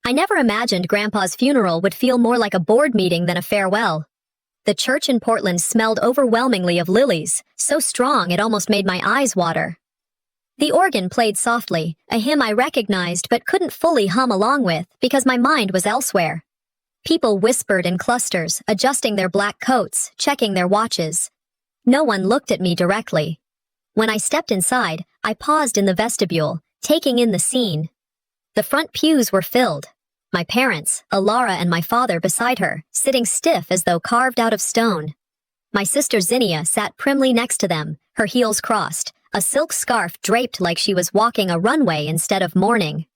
I never imagined Grandpa's funeral would feel more like a board meeting than a farewell. The church in Portland smelled overwhelmingly of lilies, so strong it almost made my eyes water. The organ played softly, a hymn I recognized but couldn't fully hum along with because my mind was elsewhere. People whispered in clusters, adjusting their black coats, checking their watches. No one looked at me directly. When I stepped inside, I paused in the vestibule, taking in the scene. The front pews were filled. My parents, Alara and my father beside her, sitting stiff as though carved out of stone. My sister Zinnia sat primly next to them, her heels crossed, a silk scarf draped like she was walking a runway instead of mourning.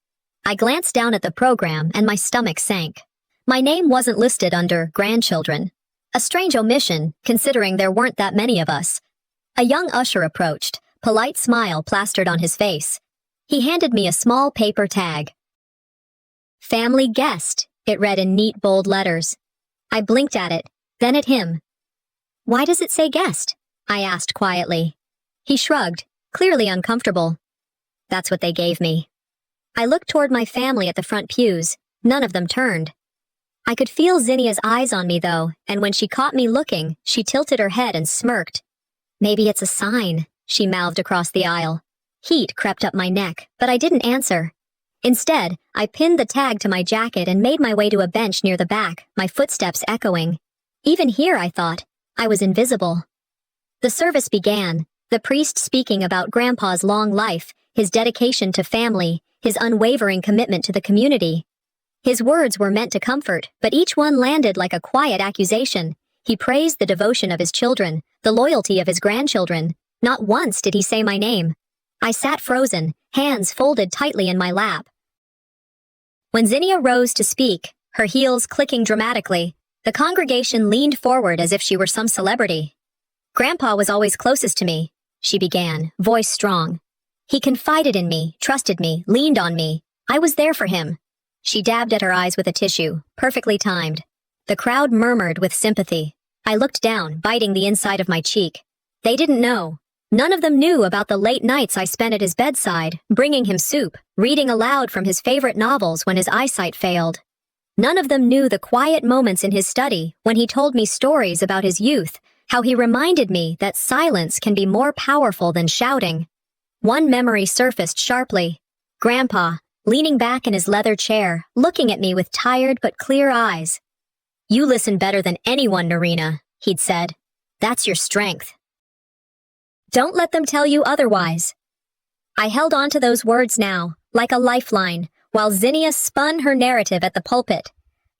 I glanced down at the program and my stomach sank. My name wasn't listed under grandchildren. A strange omission, considering there weren't that many of us. A young usher approached, polite smile plastered on his face. He handed me a small paper tag. Family guest, it read in neat bold letters. I blinked at it, then at him. Why does it say guest? I asked quietly. He shrugged, clearly uncomfortable. That's what they gave me. I looked toward my family at the front pews. None of them turned. I could feel Zinnia's eyes on me, though, and when she caught me looking, she tilted her head and smirked. Maybe it's a sign, she mouthed across the aisle. Heat crept up my neck, but I didn't answer. Instead, I pinned the tag to my jacket and made my way to a bench near the back, my footsteps echoing. Even here, I thought, I was invisible. The service began, the priest speaking about Grandpa's long life, his dedication to family, his unwavering commitment to the community. His words were meant to comfort, but each one landed like a quiet accusation. He praised the devotion of his children, the loyalty of his grandchildren. Not once did he say my name. I sat frozen, hands folded tightly in my lap. When Zinnia rose to speak, her heels clicking dramatically, the congregation leaned forward as if she were some celebrity. Grandpa was always closest to me, she began, voice strong. He confided in me, trusted me, leaned on me. I was there for him. She dabbed at her eyes with a tissue, perfectly timed. The crowd murmured with sympathy. I looked down, biting the inside of my cheek. They didn't know. None of them knew about the late nights I spent at his bedside, bringing him soup, reading aloud from his favorite novels when his eyesight failed. None of them knew the quiet moments in his study when he told me stories about his youth, how he reminded me that silence can be more powerful than shouting. One memory surfaced sharply. Grandpa, leaning back in his leather chair, looking at me with tired but clear eyes. You listen better than anyone, Narina, he'd said. That's your strength. Don't let them tell you otherwise. I held on to those words now, like a lifeline, while Zinnia spun her narrative at the pulpit.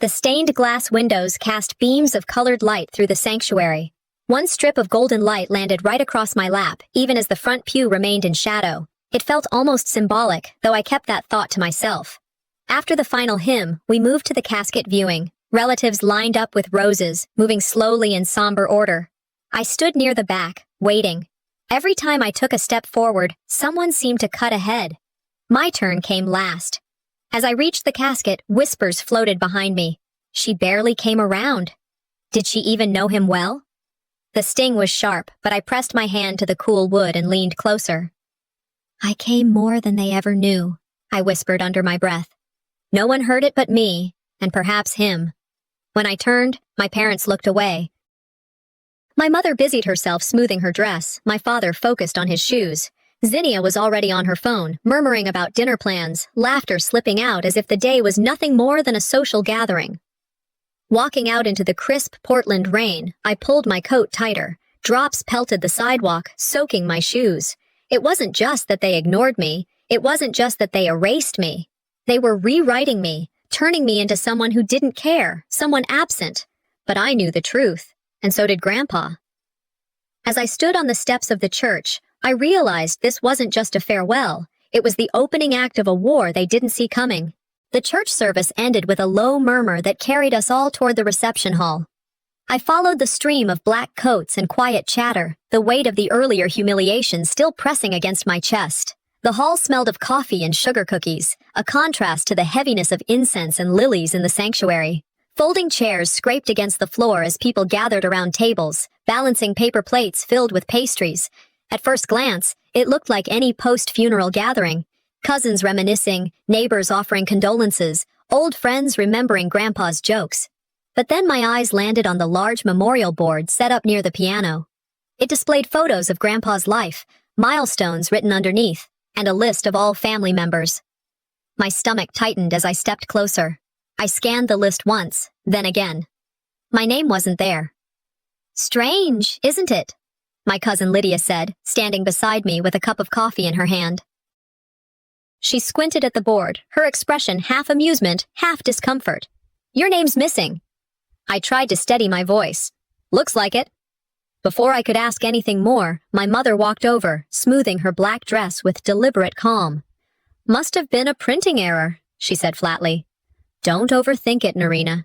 The stained glass windows cast beams of colored light through the sanctuary. One strip of golden light landed right across my lap, even as the front pew remained in shadow. It felt almost symbolic, though I kept that thought to myself. After the final hymn, we moved to the casket viewing. Relatives lined up with roses, moving slowly in somber order. I stood near the back, waiting. Every time I took a step forward, someone seemed to cut ahead. My turn came last. As I reached the casket, whispers floated behind me. She barely came around. Did she even know him well? The sting was sharp, but I pressed my hand to the cool wood and leaned closer. I came more than they ever knew, I whispered under my breath. No one heard it but me, and perhaps him. When I turned, my parents looked away. My mother busied herself smoothing her dress, my father focused on his shoes. Zinnia was already on her phone, murmuring about dinner plans, laughter slipping out as if the day was nothing more than a social gathering. Walking out into the crisp Portland rain, I pulled my coat tighter. Drops pelted the sidewalk, soaking my shoes. It wasn't just that they ignored me. It wasn't just that they erased me. They were rewriting me, turning me into someone who didn't care, someone absent. But I knew the truth, and so did Grandpa. As I stood on the steps of the church, I realized this wasn't just a farewell. It was the opening act of a war they didn't see coming. The church service ended with a low murmur that carried us all toward the reception hall. I followed the stream of black coats and quiet chatter, the weight of the earlier humiliation still pressing against my chest. The hall smelled of coffee and sugar cookies, a contrast to the heaviness of incense and lilies in the sanctuary. Folding chairs scraped against the floor as people gathered around tables, balancing paper plates filled with pastries. At first glance, it looked like any post-funeral gathering. Cousins reminiscing, neighbors offering condolences, old friends remembering Grandpa's jokes. But then my eyes landed on the large memorial board set up near the piano. It displayed photos of Grandpa's life, milestones written underneath, and a list of all family members. My stomach tightened as I stepped closer. I scanned the list once, then again. My name wasn't there. "Strange, isn't it?" my cousin Lydia said, standing beside me with a cup of coffee in her hand. She squinted at the board, her expression half amusement, half discomfort. "Your name's missing." I tried to steady my voice. "Looks like it." Before I could ask anything more, my mother walked over, smoothing her black dress with deliberate calm. "Must have been a printing error," she said flatly. "Don't overthink it, Narina."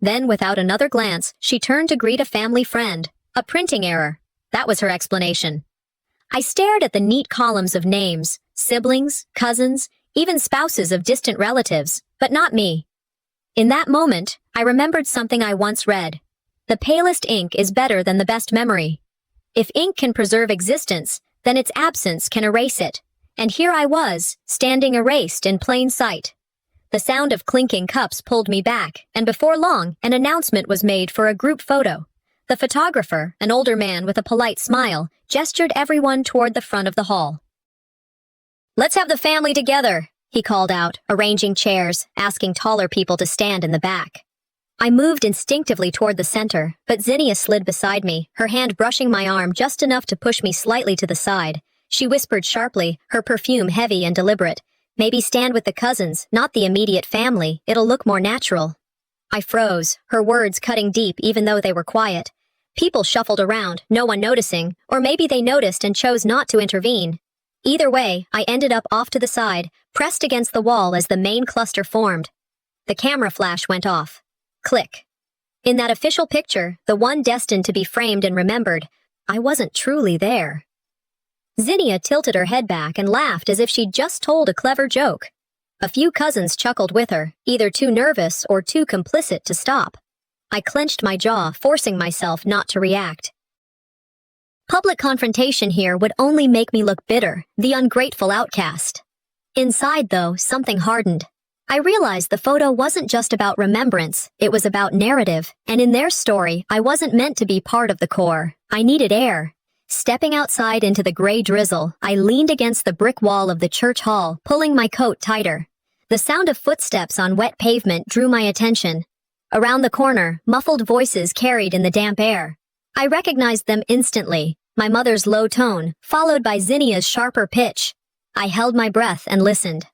Then, without another glance, she turned to greet a family friend. "A printing error." That was her explanation. I stared at the neat columns of names, siblings, cousins, even spouses of distant relatives, but not me. In that moment, I remembered something I once read. The palest ink is better than the best memory. If ink can preserve existence, then its absence can erase it. And here I was, standing erased in plain sight. The sound of clinking cups pulled me back, and before long, an announcement was made for a group photo. The photographer, an older man with a polite smile, gestured everyone toward the front of the hall. "Let's have the family together," he called out, arranging chairs, asking taller people to stand in the back. I moved instinctively toward the center, but Zinnia slid beside me, her hand brushing my arm just enough to push me slightly to the side. She whispered sharply, her perfume heavy and deliberate, "Maybe stand with the cousins, not the immediate family. It'll look more natural." I froze, her words cutting deep even though they were quiet. People shuffled around, no one noticing, or maybe they noticed and chose not to intervene. Either way, I ended up off to the side, pressed against the wall as the main cluster formed. The camera flash went off. Click. In that official picture, the one destined to be framed and remembered, I wasn't truly there. Zinnia tilted her head back and laughed as if she'd just told a clever joke. A few cousins chuckled with her, either too nervous or too complicit to stop. I clenched my jaw, forcing myself not to react. Public confrontation here would only make me look bitter, the ungrateful outcast. Inside, though, something hardened. I realized the photo wasn't just about remembrance, it was about narrative, and in their story, I wasn't meant to be part of the core. I needed air. Stepping outside into the gray drizzle, I leaned against the brick wall of the church hall, pulling my coat tighter. The sound of footsteps on wet pavement drew my attention. Around the corner, muffled voices carried in the damp air. I recognized them instantly, my mother's low tone, followed by Zinnia's sharper pitch. I held my breath and listened.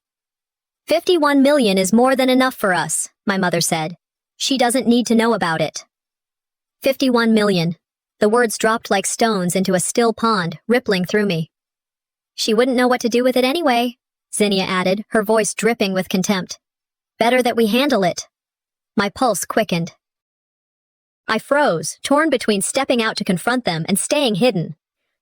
51 million is more than enough for us, my mother said. She doesn't need to know about it. 51 million. The words dropped like stones into a still pond, rippling through me. She wouldn't know what to do with it anyway, Zinnia added, her voice dripping with contempt. Better that we handle it. My pulse quickened. I froze, torn between stepping out to confront them and staying hidden.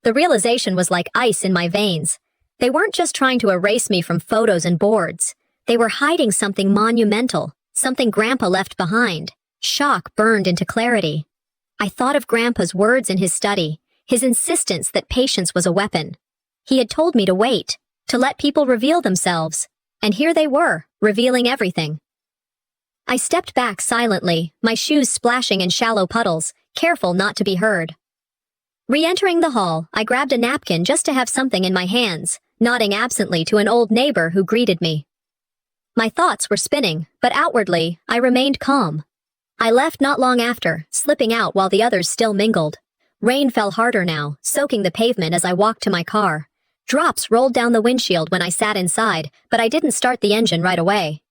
The realization was like ice in my veins. They weren't just trying to erase me from photos and boards. They were hiding something monumental, something Grandpa left behind. Shock burned into clarity. I thought of Grandpa's words in his study, his insistence that patience was a weapon. He had told me to wait, to let people reveal themselves. And here they were, revealing everything. I stepped back silently, my shoes splashing in shallow puddles, careful not to be heard. Re-entering the hall, I grabbed a napkin just to have something in my hands, nodding absently to an old neighbor who greeted me. My thoughts were spinning, but outwardly, I remained calm. I left not long after, slipping out while the others still mingled. Rain fell harder now, soaking the pavement as I walked to my car. Drops rolled down the windshield when I sat inside, but I didn't start the engine right away.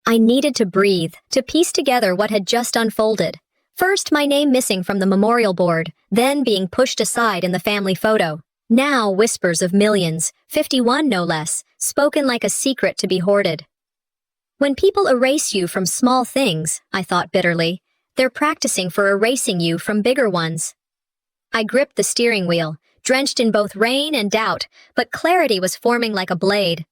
I needed to breathe, to piece together what had just unfolded. First, my name missing from the memorial board, then being pushed aside in the family photo. Now, whispers of millions, 51 no less, spoken like a secret to be hoarded. When people erase you from small things, I thought bitterly, they're practicing for erasing you from bigger ones. I gripped the steering wheel, drenched in both rain and doubt, but clarity was forming like a blade.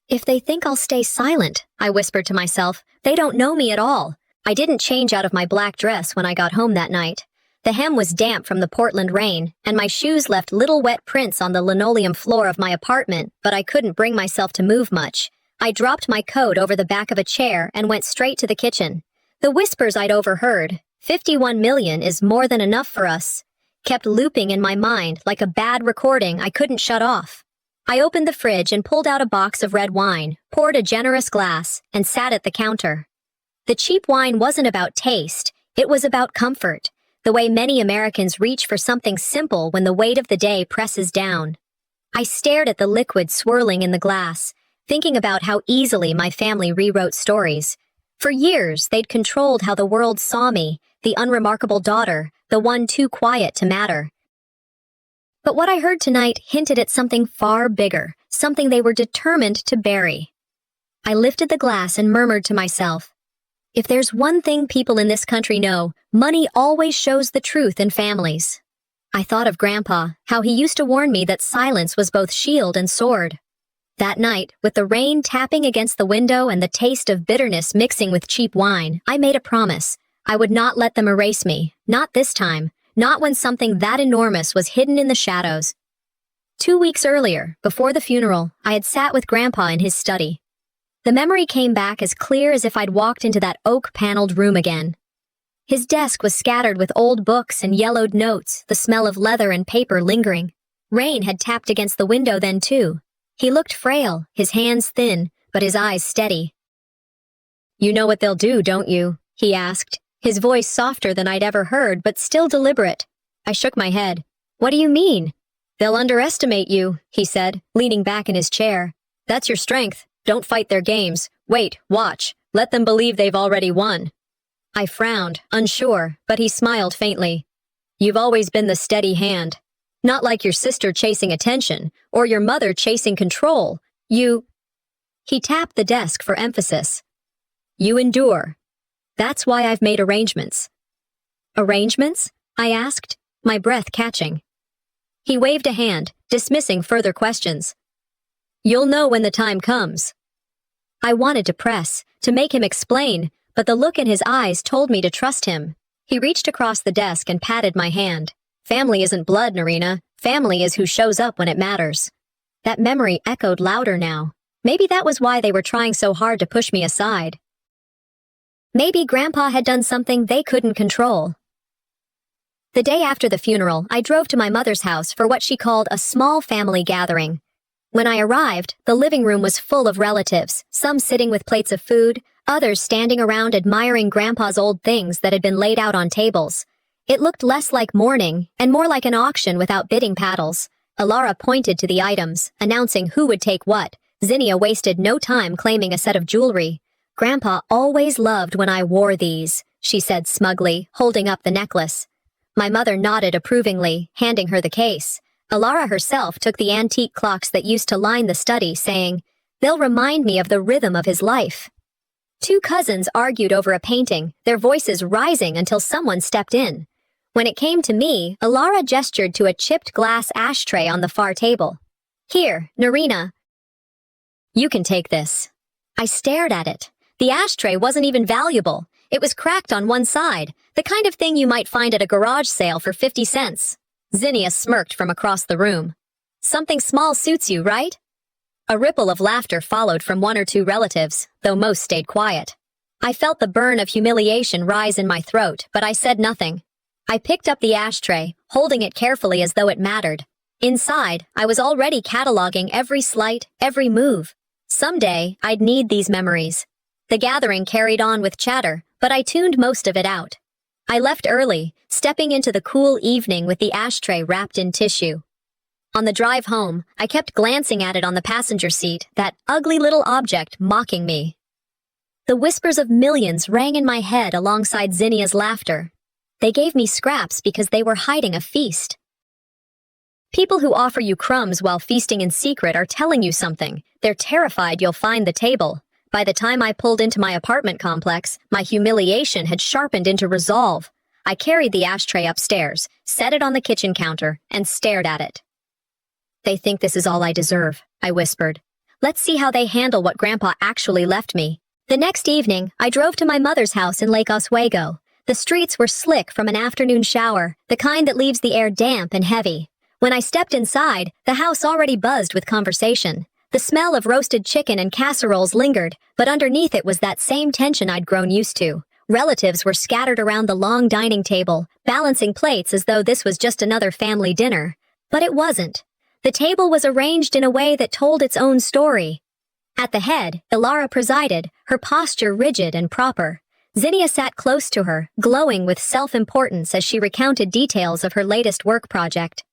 If they think I'll stay silent, I whispered to myself, they don't know me at all. I didn't change out of my black dress when I got home that night. The hem was damp from the Portland rain, and my shoes left little wet prints on the linoleum floor of my apartment, but I couldn't bring myself to move much. I dropped my coat over the back of a chair and went straight to the kitchen. The whispers I'd overheard, 51 million is more than enough for us, kept looping in my mind like a bad recording I couldn't shut off. I opened the fridge and pulled out a box of red wine, poured a generous glass, and sat at the counter. The cheap wine wasn't about taste, it was about comfort, the way many Americans reach for something simple when the weight of the day presses down. I stared at the liquid swirling in the glass, thinking about how easily my family rewrote stories. For years, they'd controlled how the world saw me, the unremarkable daughter, the one too quiet to matter. But what I heard tonight hinted at something far bigger, something they were determined to bury. I lifted the glass and murmured to myself, if there's one thing people in this country know, money always shows the truth in families. I thought of Grandpa, how he used to warn me that silence was both shield and sword. That night, with the rain tapping against the window and the taste of bitterness mixing with cheap wine, I made a promise. I would not let them erase me, not this time, not when something that enormous was hidden in the shadows. 2 weeks earlier, before the funeral, I had sat with Grandpa in his study. The memory came back as clear as if I'd walked into that oak-paneled room again. His desk was scattered with old books and yellowed notes, the smell of leather and paper lingering. Rain had tapped against the window then, too. He looked frail, his hands thin, but his eyes steady. "You know what they'll do, don't you?" he asked, his voice softer than I'd ever heard, but still deliberate. I shook my head. "What do you mean?" "They'll underestimate you," he said, leaning back in his chair. "That's your strength. Don't fight their games. Wait, watch. Let them believe they've already won." I frowned, unsure, but he smiled faintly. "You've always been the steady hand. Not like your sister chasing attention, or your mother chasing control. You—" He tapped the desk for emphasis. "You endure. That's why I've made arrangements." "Arrangements?" I asked, my breath catching. He waved a hand, dismissing further questions. "You'll know when the time comes." I wanted to press, to make him explain, but the look in his eyes told me to trust him. He reached across the desk and patted my hand. "Family isn't blood, Narina. Family is who shows up when it matters." That memory echoed louder now. Maybe that was why they were trying so hard to push me aside. Maybe Grandpa had done something they couldn't control. The day after the funeral, I drove to my mother's house for what she called a small family gathering. When I arrived, the living room was full of relatives, some sitting with plates of food, others standing around admiring Grandpa's old things that had been laid out on tables. It looked less like mourning and more like an auction without bidding paddles. Alara pointed to the items, announcing who would take what. Zinnia wasted no time claiming a set of jewelry. "Grandpa always loved when I wore these," she said smugly, holding up the necklace. My mother nodded approvingly, handing her the case. Alara herself took the antique clocks that used to line the study, saying, "They'll remind me of the rhythm of his life." Two cousins argued over a painting, their voices rising until someone stepped in. When it came to me, Alara gestured to a chipped glass ashtray on the far table. "Here, Narina. You can take this." I stared at it. The ashtray wasn't even valuable. It was cracked on one side, the kind of thing you might find at a garage sale for 50 cents. Zinnia smirked from across the room. "Something small suits you, right?" A ripple of laughter followed from one or two relatives, though most stayed quiet. I felt the burn of humiliation rise in my throat, but I said nothing. I picked up the ashtray, holding it carefully as though it mattered. Inside, I was already cataloging every slight, every move. Someday, I'd need these memories. The gathering carried on with chatter, but I tuned most of it out. I left early, stepping into the cool evening with the ashtray wrapped in tissue. On the drive home, I kept glancing at it on the passenger seat, that ugly little object mocking me. The whispers of millions rang in my head alongside Zinnia's laughter. They gave me scraps because they were hiding a feast. People who offer you crumbs while feasting in secret are telling you something. They're terrified you'll find the table. By the time I pulled into my apartment complex, my humiliation had sharpened into resolve. I carried the ashtray upstairs, set it on the kitchen counter, and stared at it. "They think this is all I deserve," I whispered. "Let's see how they handle what Grandpa actually left me." The next evening, I drove to my mother's house in Lake Oswego. The streets were slick from an afternoon shower, the kind that leaves the air damp and heavy. When I stepped inside, the house already buzzed with conversation. The smell of roasted chicken and casseroles lingered, but underneath it was that same tension I'd grown used to. Relatives were scattered around the long dining table, balancing plates as though this was just another family dinner. But it wasn't. The table was arranged in a way that told its own story. At the head, Ilara presided, her posture rigid and proper. Zinnia sat close to her, glowing with self-importance as she recounted details of her latest work project.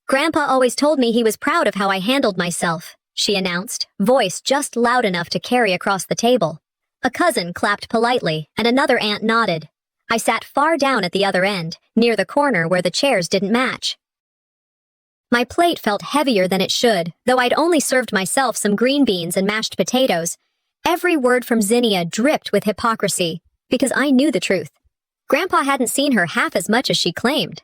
"Grandpa always told me he was proud of how I handled myself," she announced, voice just loud enough to carry across the table. A cousin clapped politely, and another aunt nodded. I sat far down at the other end, near the corner where the chairs didn't match. My plate felt heavier than it should, though I'd only served myself some green beans and mashed potatoes. Every word from Zinnia dripped with hypocrisy, because I knew the truth. Grandpa hadn't seen her half as much as she claimed.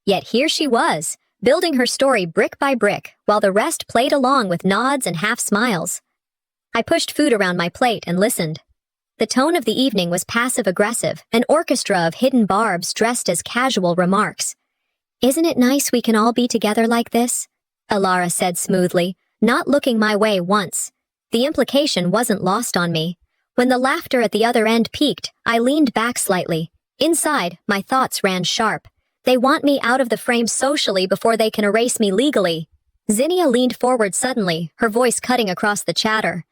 Yet here she was, building her story brick by brick, while the rest played along with nods and half-smiles. I pushed food around my plate and listened. The tone of the evening was passive-aggressive, an orchestra of hidden barbs dressed as casual remarks. "Isn't it nice we can all be together like this?" Ilara said smoothly, not looking my way once. The implication wasn't lost on me. When the laughter at the other end peaked, I leaned back slightly. Inside, my thoughts ran sharp. They want me out of the frame socially before they can erase me legally. Zinnia leaned forward suddenly, her voice cutting across the chatter.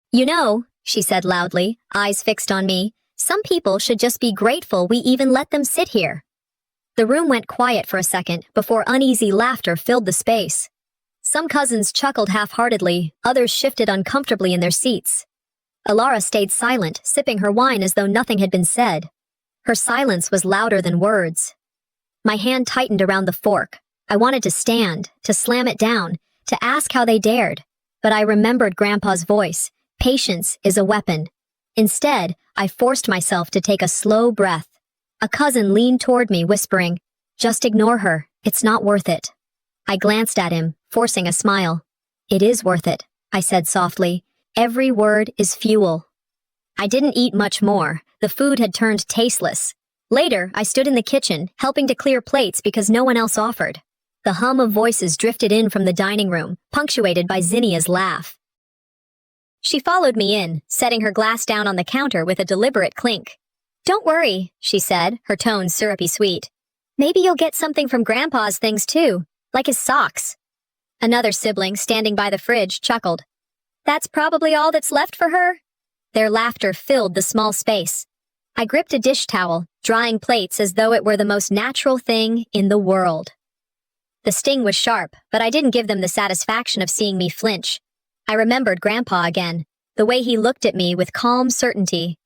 "You know," she said loudly, eyes fixed on me, "some people should just be grateful we even let them sit here." The room went quiet for a second before uneasy laughter filled the space. Some cousins chuckled half-heartedly, others shifted uncomfortably in their seats. Ilara stayed silent, sipping her wine as though nothing had been said. Her silence was louder than words. My hand tightened around the fork. I wanted to stand, to slam it down, to ask how they dared. But I remembered Grandpa's voice. Patience is a weapon. Instead, I forced myself to take a slow breath. A cousin leaned toward me, whispering, "Just ignore her. It's not worth it." I glanced at him, forcing a smile. "It is worth it," I said softly. "Every word is fuel." I didn't eat much more. The food had turned tasteless. Later, I stood in the kitchen, helping to clear plates because no one else offered. The hum of voices drifted in from the dining room, punctuated by Zinnia's laugh. She followed me in, setting her glass down on the counter with a deliberate clink. "Don't worry," she said, her tone syrupy sweet. "Maybe you'll get something from Grandpa's things too, like his socks." Another sibling standing by the fridge chuckled. "That's probably all that's left for her?" Their laughter filled the small space. I gripped a dish towel, drying plates as though it were the most natural thing in the world. The sting was sharp, but I didn't give them the satisfaction of seeing me flinch. I remembered Grandpa again, the way he looked at me with calm certainty.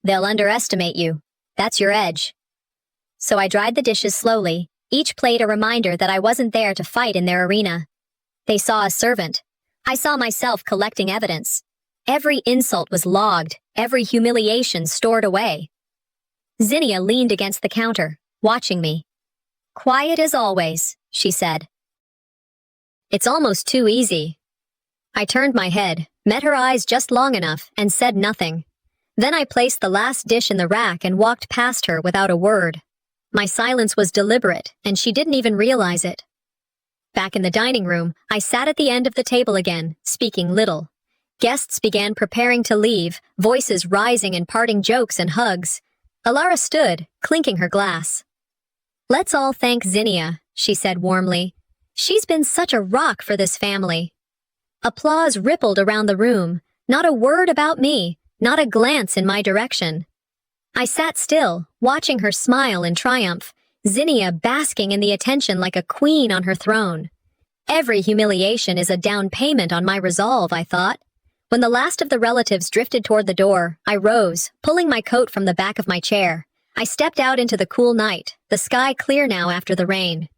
"They'll underestimate you. That's your edge." So I dried the dishes slowly, each plate a reminder that I wasn't there to fight in their arena. They saw a servant. I saw myself collecting evidence. Every insult was logged, every humiliation stored away. Zinnia leaned against the counter, watching me. "Quiet as always," she said. "It's almost too easy." I turned my head, met her eyes just long enough, and said nothing. Then I placed the last dish in the rack and walked past her without a word. My silence was deliberate, and she didn't even realize it. Back in the dining room, I sat at the end of the table again, speaking little. Guests began preparing to leave, voices rising and parting jokes and hugs. Ilara stood, clinking her glass. "Let's all thank Zinnia," she said warmly. "She's been such a rock for this family." Applause rippled around the room. Not a word about me, not a glance in my direction. I sat still, watching her smile in triumph, Zinnia basking in the attention like a queen on her throne. Every humiliation is a down payment on my resolve, I thought. When the last of the relatives drifted toward the door, I rose, pulling my coat from the back of my chair. I stepped out into the cool night, the sky clear now after the rain.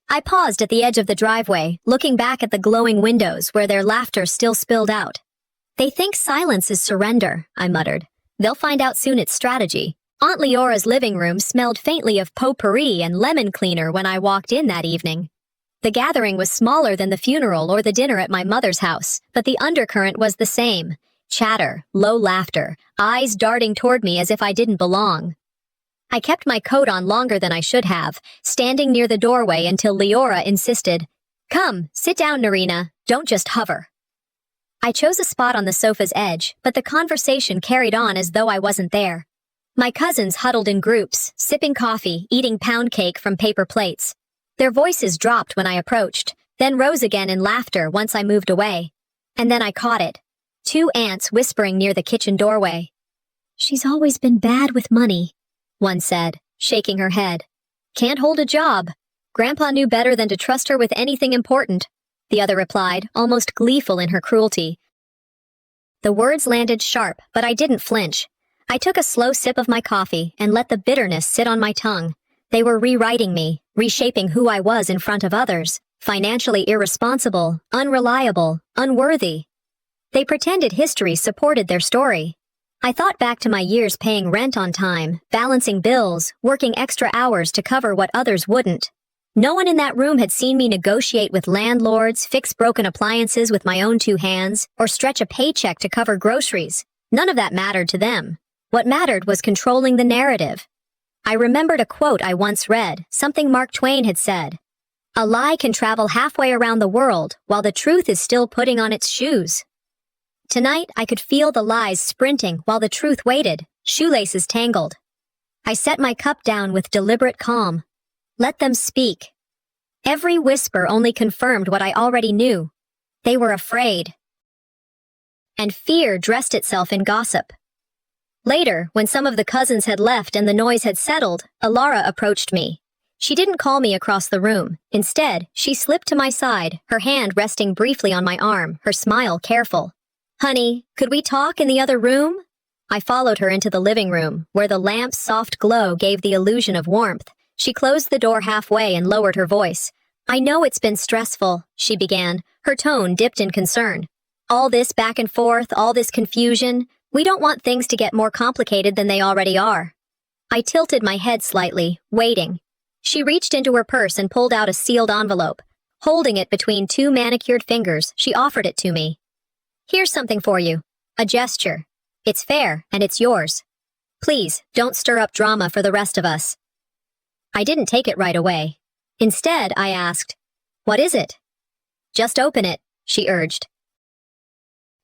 I paused at the edge of the driveway, looking back at the glowing windows where their laughter still spilled out. "They think silence is surrender," I muttered. "They'll find out soon it's strategy." Aunt Leora's living room smelled faintly of potpourri and lemon cleaner when I walked in that evening. The gathering was smaller than the funeral or the dinner at my mother's house, but the undercurrent was the same. Chatter, low laughter, eyes darting toward me as if I didn't belong. I kept my coat on longer than I should have, standing near the doorway until Leora insisted, Come, sit down, Narina. Don't just hover. I chose a spot on the sofa's edge, but the conversation carried on as though I wasn't there. My cousins huddled in groups, sipping coffee, eating pound cake from paper plates. Their voices dropped when I approached, then rose again in laughter once I moved away. And then I caught it. 2 aunts whispering near the kitchen doorway. She's always been bad with money, one said, shaking her head. Can't hold a job. Grandpa knew better than to trust her with anything important, the other replied, almost gleeful in her cruelty. The words landed sharp, but I didn't flinch. I took a slow sip of my coffee and let the bitterness sit on my tongue. They were rewriting me, reshaping who I was in front of others, financially irresponsible, unreliable, unworthy. They pretended history supported their story. I thought back to my years paying rent on time, balancing bills, working extra hours to cover what others wouldn't. No one in that room had seen me negotiate with landlords, fix broken appliances with my own 2 hands, or stretch a paycheck to cover groceries. None of that mattered to them. What mattered was controlling the narrative. I remembered a quote I once read, something Mark Twain had said. A lie can travel halfway around the world, while the truth is still putting on its shoes. Tonight, I could feel the lies sprinting while the truth waited, shoelaces tangled. I set my cup down with deliberate calm. Let them speak. Every whisper only confirmed what I already knew. They were afraid. And fear dressed itself in gossip. Later, when some of the cousins had left and the noise had settled, Alara approached me. She didn't call me across the room. Instead, she slipped to my side, her hand resting briefly on my arm, her smile careful. Honey, could we talk in the other room? I followed her into the living room, where the lamp's soft glow gave the illusion of warmth. She closed the door halfway and lowered her voice. I know it's been stressful, she began, her tone dipped in concern. All this back and forth, all this confusion. We don't want things to get more complicated than they already are. I tilted my head slightly, waiting. She reached into her purse and pulled out a sealed envelope. Holding it between 2 manicured fingers, she offered it to me. Here's something for you. A gesture. It's fair, and it's yours. Please, don't stir up drama for the rest of us. I didn't take it right away. Instead, I asked, What is it? Just open it, she urged.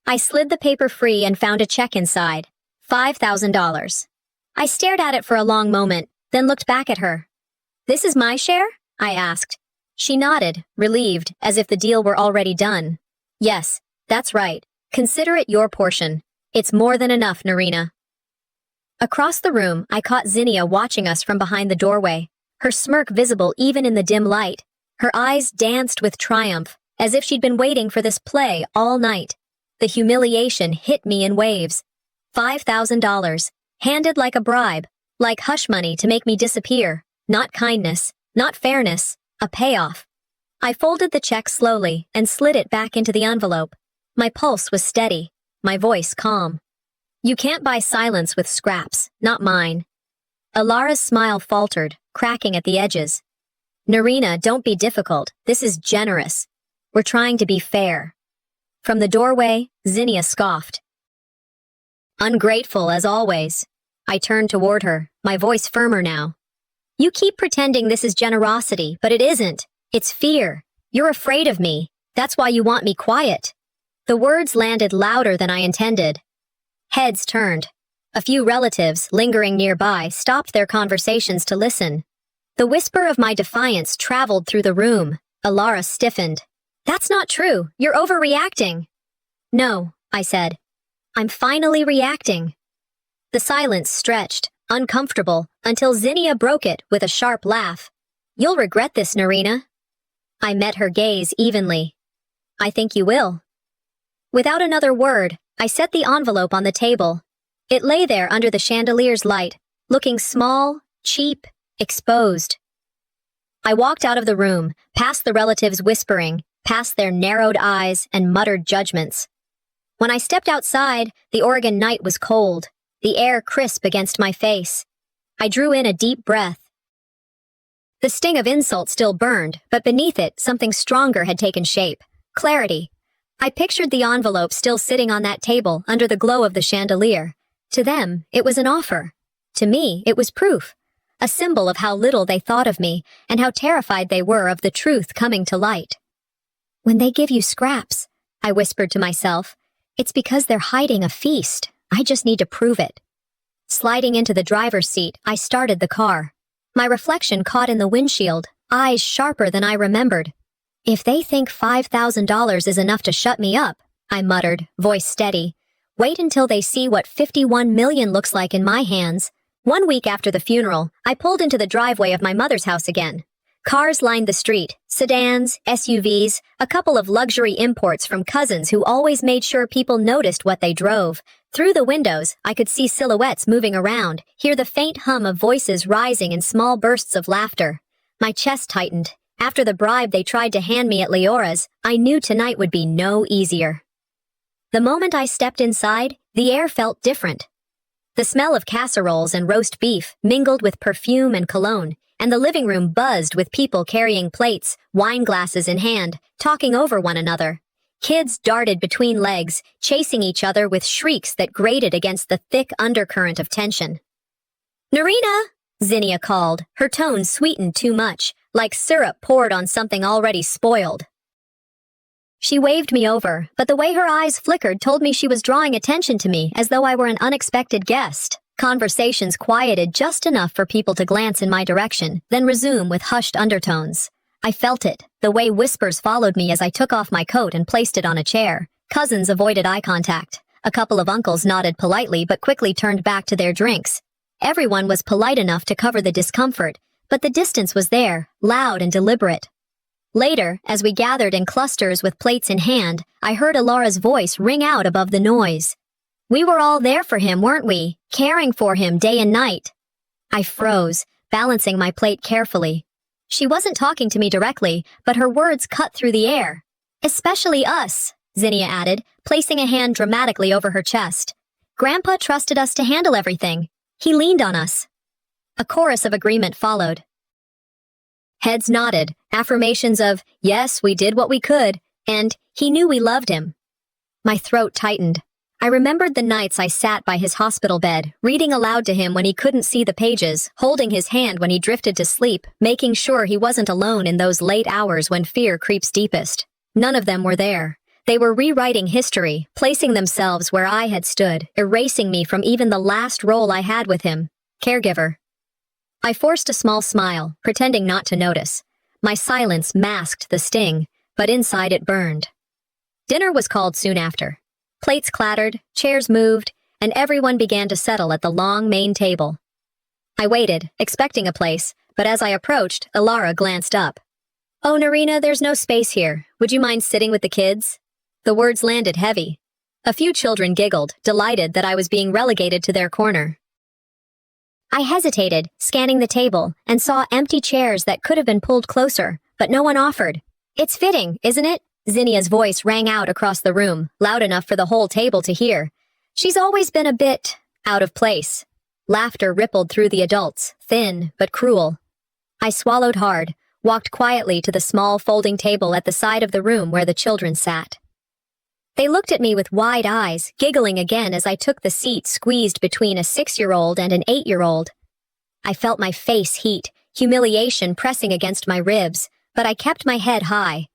I slid the paper free and found a check inside. $5,000. I stared at it for a long moment, then looked back at her. This is my share? I asked. She nodded, relieved, as if the deal were already done. Yes, that's right. Consider it your portion. It's more than enough, Narina. Across the room, I caught Zinnia watching us from behind the doorway, her smirk visible even in the dim light. Her eyes danced with triumph, as if she'd been waiting for this play all night. The humiliation hit me in waves. $5,000, handed like a bribe, like hush money to make me disappear. Not kindness, not fairness, a payoff. I folded the check slowly and slid it back into the envelope. My pulse was steady, my voice calm. You can't buy silence with scraps, not mine. Alara's smile faltered, cracking at the edges. Narina, don't be difficult. This is generous. We're trying to be fair. From the doorway, Zinnia scoffed. Ungrateful as always. I turned toward her, my voice firmer now. You keep pretending this is generosity, but it isn't. It's fear. You're afraid of me. That's why you want me quiet. The words landed louder than I intended. Heads turned. A few relatives, lingering nearby, stopped their conversations to listen. The whisper of my defiance traveled through the room. Alara stiffened. That's not true. You're overreacting. No, I said. I'm finally reacting. The silence stretched, uncomfortable, until Zinnia broke it with a sharp laugh. You'll regret this, Narina. I met her gaze evenly. I think you will. Without another word, I set the envelope on the table. It lay there under the chandelier's light, looking small, cheap, exposed. I walked out of the room, past the relatives whispering, past their narrowed eyes and muttered judgments. When I stepped outside, the Oregon night was cold, the air crisp against my face. I drew in a deep breath. The sting of insult still burned, but beneath it, something stronger had taken shape. Clarity. I pictured the envelope still sitting on that table under the glow of the chandelier. To them, it was an offer. To me, it was proof. A symbol of how little they thought of me and how terrified they were of the truth coming to light. When they give you scraps, I whispered to myself, it's because they're hiding a feast. I just need to prove it. Sliding into the driver's seat, I started the car. My reflection caught in the windshield, eyes sharper than I remembered. If they think $5,000 is enough to shut me up, I muttered, voice steady. Wait until they see what 51 million looks like in my hands. 1 week after the funeral, I pulled into the driveway of my mother's house again. Cars lined the street, sedans, SUVs, a couple of luxury imports from cousins who always made sure people noticed what they drove. Through the windows, I could see silhouettes moving around, hear the faint hum of voices rising in small bursts of laughter. My chest tightened. After the bribe they tried to hand me at Leora's, I knew tonight would be no easier. The moment I stepped inside, the air felt different. The smell of casseroles and roast beef mingled with perfume and cologne, and the living room buzzed with people carrying plates, wine glasses in hand, talking over one another. Kids darted between legs, chasing each other with shrieks that grated against the thick undercurrent of tension. "Narina!" Zinnia called, her tone sweetened too much, like syrup poured on something already spoiled. She waved me over, but the way her eyes flickered told me she was drawing attention to me as though I were an unexpected guest. Conversations quieted just enough for people to glance in my direction, then resume with hushed undertones. I felt it, the way whispers followed me as I took off my coat and placed it on a chair. Cousins avoided eye contact. A couple of uncles nodded politely but quickly turned back to their drinks. Everyone was polite enough to cover the discomfort, but the distance was there, loud and deliberate. Later, as we gathered in clusters with plates in hand, I heard Alara's voice ring out above the noise. We were all there for him, weren't we? Caring for him day and night. I froze, balancing my plate carefully. She wasn't talking to me directly, but her words cut through the air. Especially us, Zinnia added, placing a hand dramatically over her chest. Grandpa trusted us to handle everything. He leaned on us. A chorus of agreement followed. Heads nodded, affirmations of, yes, we did what we could, and he knew we loved him. My throat tightened. I remembered the nights I sat by his hospital bed, reading aloud to him when he couldn't see the pages, holding his hand when he drifted to sleep, making sure he wasn't alone in those late hours when fear creeps deepest. None of them were there. They were rewriting history, placing themselves where I had stood, erasing me from even the last role I had with him. Caregiver. I forced a small smile, pretending not to notice. My silence masked the sting, but inside it burned. Dinner was called soon after. Plates clattered, chairs moved, and everyone began to settle at the long main table. I waited, expecting a place, but as I approached, Alara glanced up. "Oh, Narina, there's no space here. Would you mind sitting with the kids?" The words landed heavy. A few children giggled, delighted that I was being relegated to their corner. I hesitated, scanning the table, and saw empty chairs that could have been pulled closer, but no one offered. "It's fitting, isn't it?" Zinnia's voice rang out across the room, loud enough for the whole table to hear. She's always been a bit out of place. Laughter rippled through the adults, thin but cruel. I swallowed hard, walked quietly to the small folding table at the side of the room where the children sat. They looked at me with wide eyes, giggling again as I took the seat squeezed between a 6-year-old and an 8-year-old. I felt my face heat, humiliation pressing against my ribs, but I kept my head high.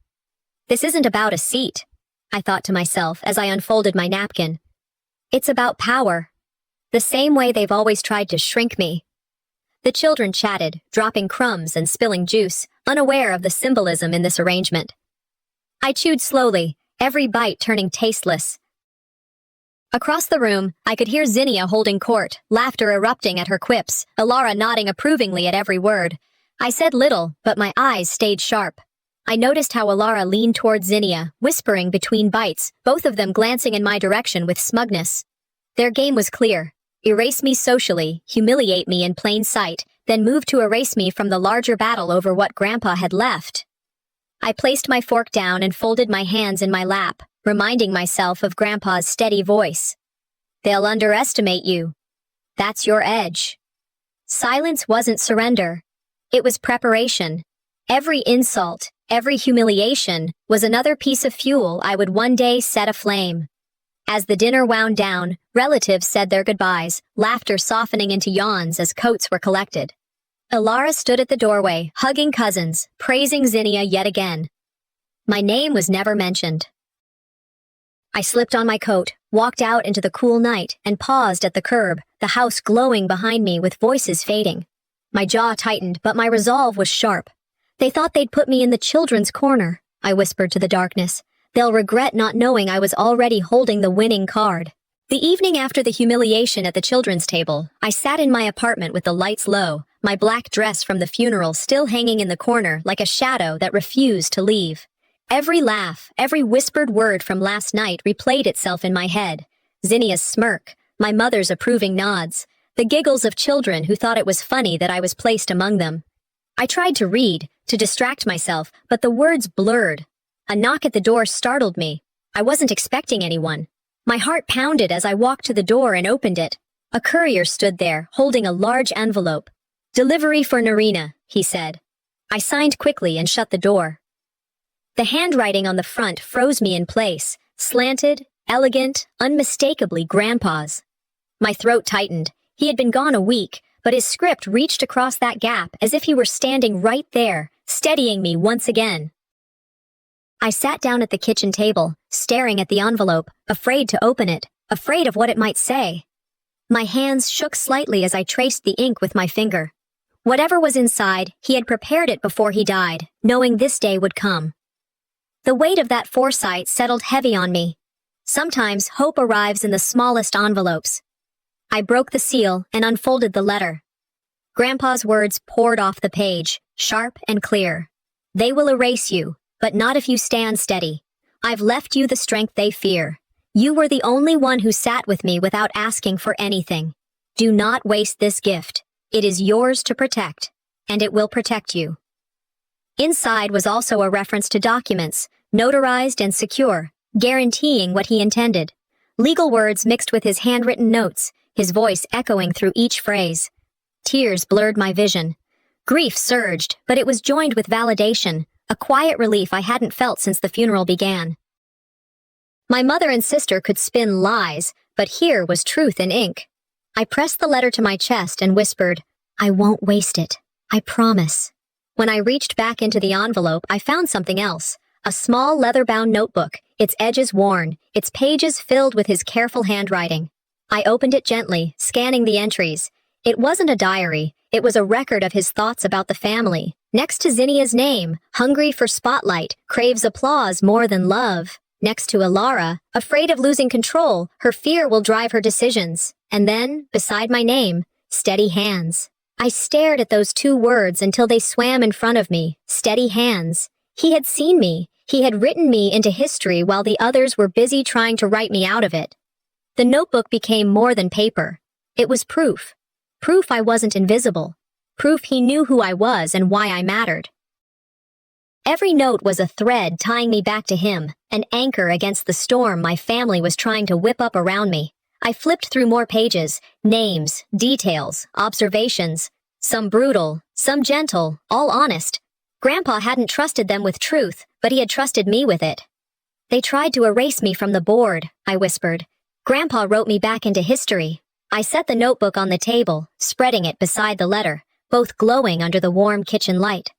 This isn't about a seat, I thought to myself as I unfolded my napkin. It's about power. The same way they've always tried to shrink me. The children chatted, dropping crumbs and spilling juice, unaware of the symbolism in this arrangement. I chewed slowly, every bite turning tasteless. Across the room, I could hear Zinnia holding court, laughter erupting at her quips, Alara nodding approvingly at every word. I said little, but my eyes stayed sharp. I noticed how Alara leaned toward Zinnia, whispering between bites, both of them glancing in my direction with smugness. Their game was clear. Erase me socially, humiliate me in plain sight, then move to erase me from the larger battle over what Grandpa had left. I placed my fork down and folded my hands in my lap, reminding myself of Grandpa's steady voice. They'll underestimate you. That's your edge. Silence wasn't surrender. It was preparation. Every insult, every humiliation, was another piece of fuel I would one day set aflame. As the dinner wound down, relatives said their goodbyes, laughter softening into yawns as coats were collected. Alara stood at the doorway, hugging cousins, praising Zinnia yet again. My name was never mentioned. I slipped on my coat, walked out into the cool night, and paused at the curb, the house glowing behind me with voices fading. My jaw tightened, but my resolve was sharp. They thought they'd put me in the children's corner, I whispered to the darkness. They'll regret not knowing I was already holding the winning card. The evening after the humiliation at the children's table, I sat in my apartment with the lights low, my black dress from the funeral still hanging in the corner like a shadow that refused to leave. Every laugh, every whispered word from last night replayed itself in my head. Zinnia's smirk, my mother's approving nods, the giggles of children who thought it was funny that I was placed among them. I tried to read, to distract myself, but the words blurred. A knock at the door startled me. I wasn't expecting anyone. My heart pounded as I walked to the door and opened it. A courier stood there, holding a large envelope. "Delivery for Narina," he said. I signed quickly and shut the door. The handwriting on the front froze me in place, slanted, elegant, unmistakably Grandpa's. My throat tightened. He had been gone a week, but his script reached across that gap as if he were standing right there, steadying me once again. I sat down at the kitchen table, staring at the envelope, afraid to open it, afraid of what it might say. My hands shook slightly as I traced the ink with my finger. Whatever was inside, he had prepared it before he died, knowing this day would come. The weight of that foresight settled heavy on me. Sometimes hope arrives in the smallest envelopes. I broke the seal and unfolded the letter. Grandpa's words poured off the page, sharp and clear. "They will erase you, but not if you stand steady. I've left you the strength they fear. You were the only one who sat with me without asking for anything. Do not waste this gift. It is yours to protect, and it will protect you." Inside was also a reference to documents, notarized and secure, guaranteeing what he intended. Legal words mixed with his handwritten notes, his voice echoing through each phrase. Tears blurred my vision. Grief surged, but it was joined with validation, a quiet relief I hadn't felt since the funeral began. My mother and sister could spin lies, but here was truth in ink. I pressed the letter to my chest and whispered, "I won't waste it. I promise." When I reached back into the envelope, I found something else. A small leather-bound notebook, its edges worn, its pages filled with his careful handwriting. I opened it gently, scanning the entries. It wasn't a diary. It was a record of his thoughts about the family. Next to Zinnia's name, hungry for spotlight, craves applause more than love. Next to Alara, afraid of losing control, her fear will drive her decisions. And then, beside my name, steady hands. I stared at those two words until they swam in front of me, steady hands. He had seen me. He had written me into history while the others were busy trying to write me out of it. The notebook became more than paper. It was proof. Proof I wasn't invisible. Proof he knew who I was and why I mattered. Every note was a thread tying me back to him, an anchor against the storm my family was trying to whip up around me. I flipped through more pages, names, details, observations, some brutal, some gentle, all honest. Grandpa hadn't trusted them with truth, but he had trusted me with it. "They tried to erase me from the board," I whispered. "Grandpa wrote me back into history." I set the notebook on the table, spreading it beside the letter, both glowing under the warm kitchen light.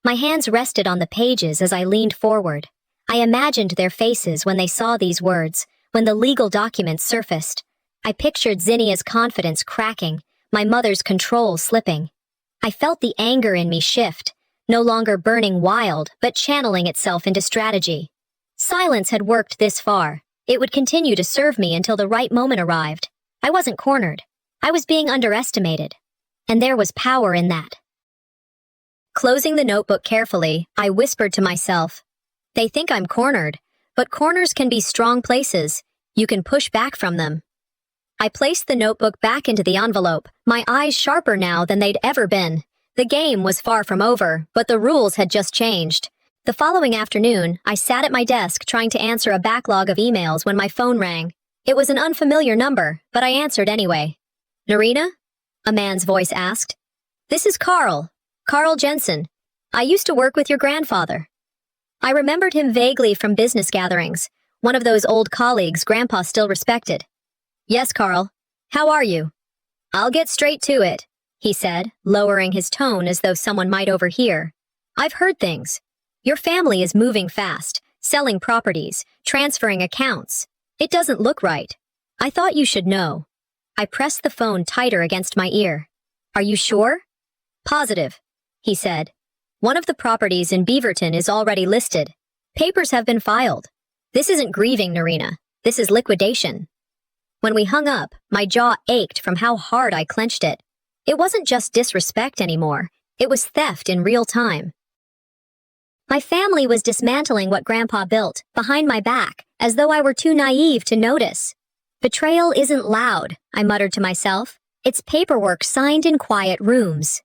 My hands rested on the pages as I leaned forward. I imagined their faces when they saw these words, when the legal documents surfaced. I pictured Zinnia's confidence cracking, my mother's control slipping. I felt the anger in me shift, no longer burning wild, but channeling itself into strategy. Silence had worked this far. It would continue to serve me until the right moment arrived. I wasn't cornered. I was being underestimated. And there was power in that. Closing the notebook carefully, I whispered to myself, "They think I'm cornered, but corners can be strong places. You can push back from them." I placed the notebook back into the envelope, my eyes sharper now than they'd ever been. The game was far from over, but the rules had just changed. The following afternoon, I sat at my desk trying to answer a backlog of emails when my phone rang. It was an unfamiliar number, but I answered anyway. "Narina?" a man's voice asked. "This is Carl. Carl Jensen. I used to work with your grandfather." I remembered him vaguely from business gatherings, one of those old colleagues Grandpa still respected. "Yes, Carl. How are you?" "I'll get straight to it," he said, lowering his tone as though someone might overhear. "I've heard things. Your family is moving fast, selling properties, transferring accounts. It doesn't look right. I thought you should know. I pressed the phone tighter against my ear. Are you sure? Positive, he said. One of the properties in Beaverton is already listed. Papers have been filed. This isn't grieving, Narina. This is liquidation. When we hung up, my jaw ached from how hard I clenched it. It wasn't just disrespect anymore. It was theft in real time. My family was dismantling what Grandpa built, behind my back, as though I were too naive to notice. Betrayal isn't loud, I muttered to myself. It's paperwork signed in quiet rooms.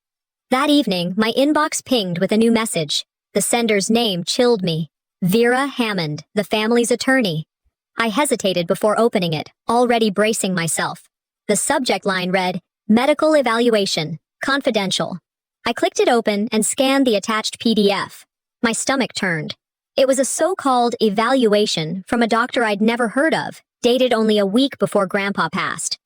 That evening, my inbox pinged with a new message. The sender's name chilled me. Vera Hammond, the family's attorney. I hesitated before opening it, already bracing myself. The subject line read, Medical Evaluation, Confidential. I clicked it open and scanned the attached PDF. My stomach turned. It was a so-called evaluation from a doctor I'd never heard of, dated only a week before Grandpa passed.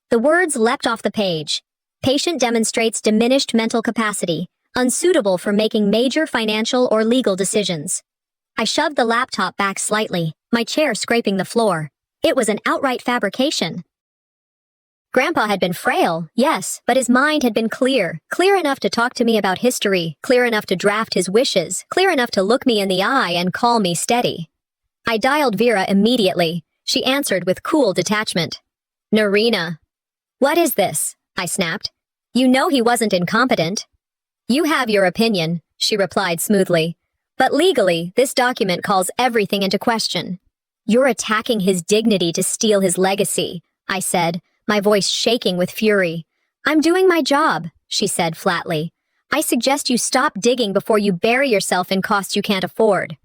The words leapt off the page. Patient demonstrates diminished mental capacity, unsuitable for making major financial or legal decisions. I shoved the laptop back slightly, my chair scraping the floor. It was an outright fabrication. Grandpa had been frail, yes, but his mind had been clear enough to talk to me about history, clear enough to draft his wishes, clear enough to look me in the eye and call me steady. I dialed Vera immediately. She answered with cool detachment. Narina. What is this? I snapped. You know he wasn't incompetent. You have your opinion, she replied smoothly. But legally, this document calls everything into question. You're attacking his dignity to steal his legacy, I said, my voice shaking with fury. I'm doing my job, she said flatly. I suggest you stop digging before you bury yourself in costs you can't afford.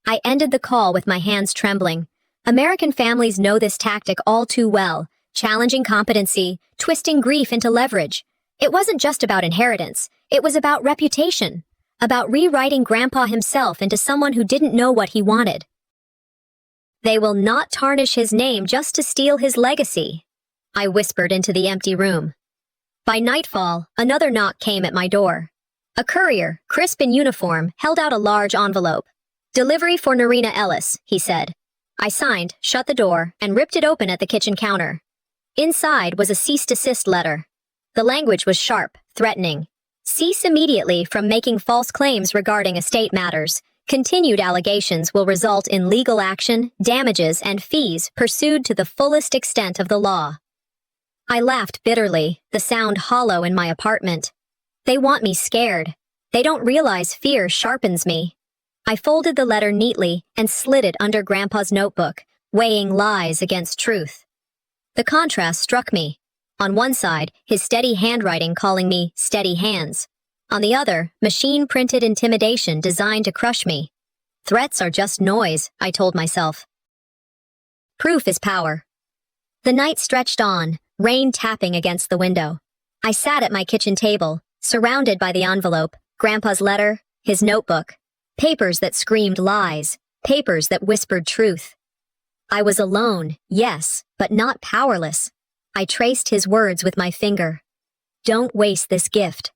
I ended the call with my hands trembling. American families know this tactic all too well, challenging competency, twisting grief into leverage. It wasn't just about inheritance, it was about reputation, about rewriting Grandpa himself into someone who didn't know what he wanted. They will not tarnish his name just to steal his legacy, I whispered into the empty room. By nightfall, another knock came at my door. A courier, crisp in uniform, held out a large envelope. Delivery for Narina Ellis, he said. I signed, shut the door, and ripped it open at the kitchen counter. Inside was a cease-desist letter. The language was sharp, threatening. Cease immediately from making false claims regarding estate matters. Continued allegations will result in legal action, damages, and fees pursued to the fullest extent of the law. I laughed bitterly, the sound hollow in my apartment. They want me scared. They don't realize fear sharpens me. I folded the letter neatly and slid it under Grandpa's notebook, weighing lies against truth. The contrast struck me. On one side, his steady handwriting calling me steady hands. On the other, machine-printed intimidation designed to crush me. Threats are just noise, I told myself. Proof is power. The night stretched on, rain tapping against the window. I sat at my kitchen table, surrounded by the envelope, Grandpa's letter, his notebook, papers that screamed lies, papers that whispered truth. I was alone, yes, but not powerless. I traced his words with my finger. Don't waste this gift.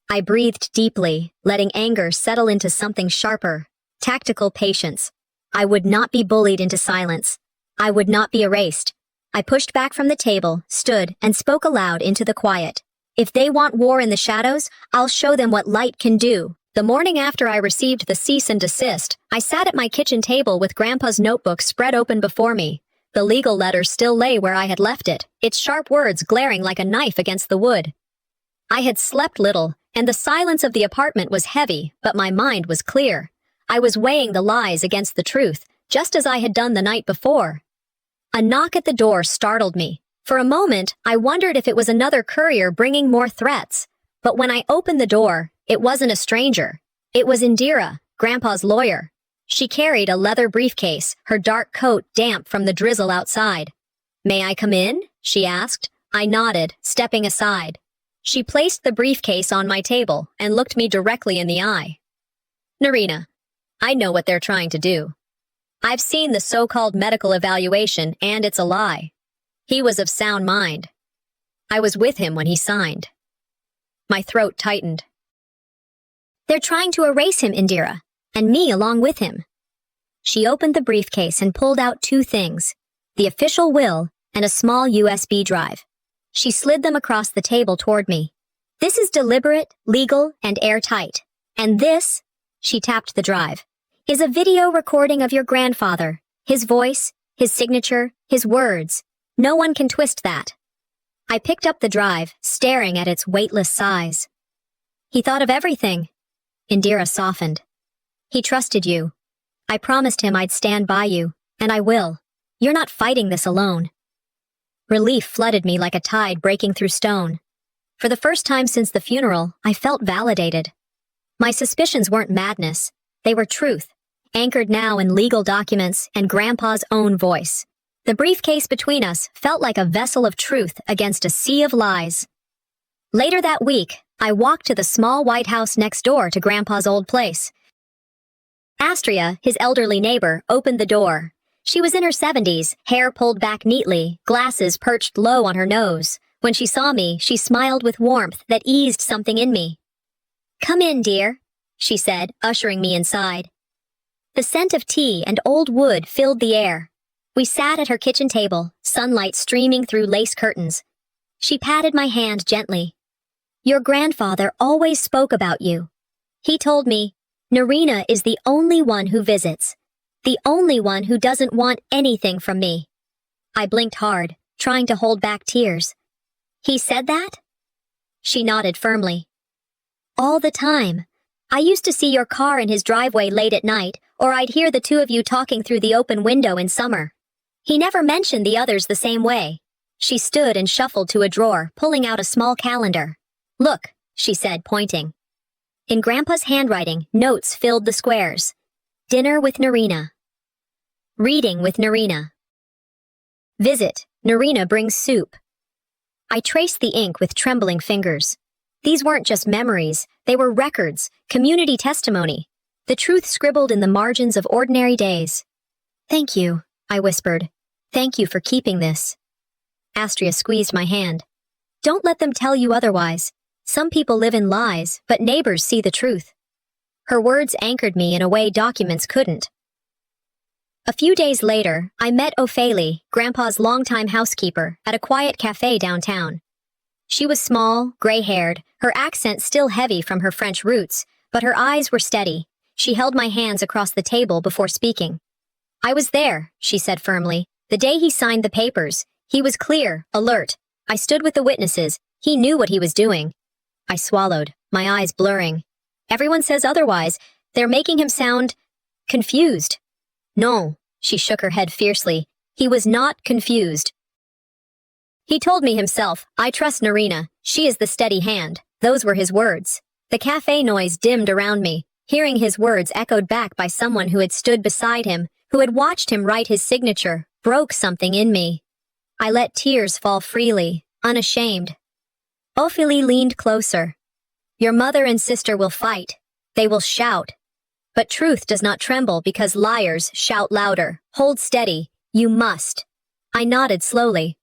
I breathed deeply, letting anger settle into something sharper, tactical patience. I would not be bullied into silence. I would not be erased. I pushed back from the table, stood, and spoke aloud into the quiet. If they want war in the shadows, I'll show them what light can do. The morning after I received the cease and desist, I sat at my kitchen table with Grandpa's notebook spread open before me. The legal letter still lay where I had left it, its sharp words glaring like a knife against the wood. I had slept little, and the silence of the apartment was heavy, but my mind was clear. I was weighing the lies against the truth, just as I had done the night before. A knock at the door startled me. For a moment, I wondered if it was another courier bringing more threats. But when I opened the door, it wasn't a stranger. It was Indira, Grandpa's lawyer. She carried a leather briefcase, her dark coat damp from the drizzle outside. May I come in? She asked. I nodded, stepping aside. She placed the briefcase on my table and looked me directly in the eye. Narina, I know what they're trying to do. I've seen the so-called medical evaluation, and it's a lie. He was of sound mind. I was with him when he signed. My throat tightened. They're trying to erase him, Indira. and me along with him. She opened the briefcase and pulled out two things, the official will and a small USB drive. She slid them across the table toward me. This is deliberate, legal, and airtight. And this, she tapped the drive, is a video recording of your grandfather. His voice, his signature, his words. No one can twist that. I picked up the drive, staring at its weightless size. He thought of everything. Indira softened. He trusted you. I promised him I'd stand by you, and I will. You're not fighting this alone. Relief flooded me like a tide breaking through stone. For the first time since the funeral, I felt validated. My suspicions weren't madness. They were truth, anchored now in legal documents and Grandpa's own voice. The briefcase between us felt like a vessel of truth against a sea of lies. Later that week, I walked to the small white house next door to Grandpa's old place. Astria, his elderly neighbor, opened the door. She was in her 70s, hair pulled back neatly, glasses perched low on her nose. When she saw me, she smiled with warmth that eased something in me. "Come in, dear," she said, ushering me inside. The scent of tea and old wood filled the air. We sat at her kitchen table, sunlight streaming through lace curtains. She patted my hand gently. "Your grandfather always spoke about you. He told me, Narina is the only one who visits, the only one who doesn't want anything from me." I blinked hard, trying to hold back tears. "He said that?" She nodded firmly. "All the time. I used to see your car in his driveway late at night, or I'd hear the two of you talking through the open window in summer. He never mentioned the others the same way." She stood and shuffled to a drawer, pulling out a small calendar. "Look," she said, pointing. In Grandpa's handwriting, notes filled the squares. Dinner with Narina. Reading with Narina. Visit, Narina brings soup. I traced the ink with trembling fingers. These weren't just memories, they were records, community testimony, the truth scribbled in the margins of ordinary days. "Thank you," I whispered. "Thank you for keeping this." Astria squeezed my hand. "Don't let them tell you otherwise. Some people live in lies, but neighbors see the truth." Her words anchored me in a way documents couldn't. A few days later, I met Ophélie, Grandpa's longtime housekeeper, at a quiet cafe downtown. She was small, gray-haired, her accent still heavy from her French roots, but her eyes were steady. She held my hands across the table before speaking. "I was there," she said firmly. "The day he signed the papers. He was clear, alert. I stood with the witnesses. He knew what he was doing." I swallowed, my eyes blurring. "Everyone says otherwise. They're making him sound confused." "No," she shook her head fiercely. "He was not confused. He told me himself, 'I trust Narina. She is the steady hand.' Those were his words." The cafe noise dimmed around me. Hearing his words echoed back by someone who had stood beside him, who had watched him write his signature, broke something in me. I let tears fall freely, unashamed. Ophélie leaned closer. "Your mother and sister will fight. They will shout. But truth does not tremble because liars shout louder. Hold steady. You must." I nodded slowly.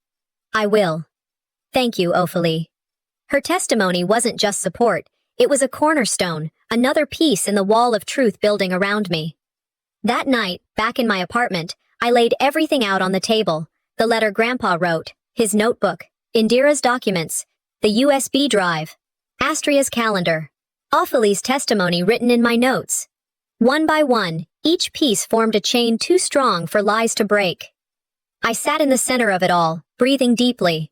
"I will." "Thank you, Ophélie." Her testimony wasn't just support. It was a cornerstone, another piece in the wall of truth building around me. That night, back in my apartment, I laid everything out on the table. The letter Grandpa wrote, his notebook, Indira's documents, the USB drive, Astria's calendar, Ophelie's testimony written in my notes. One by one, each piece formed a chain too strong for lies to break. I sat in the center of it all, breathing deeply.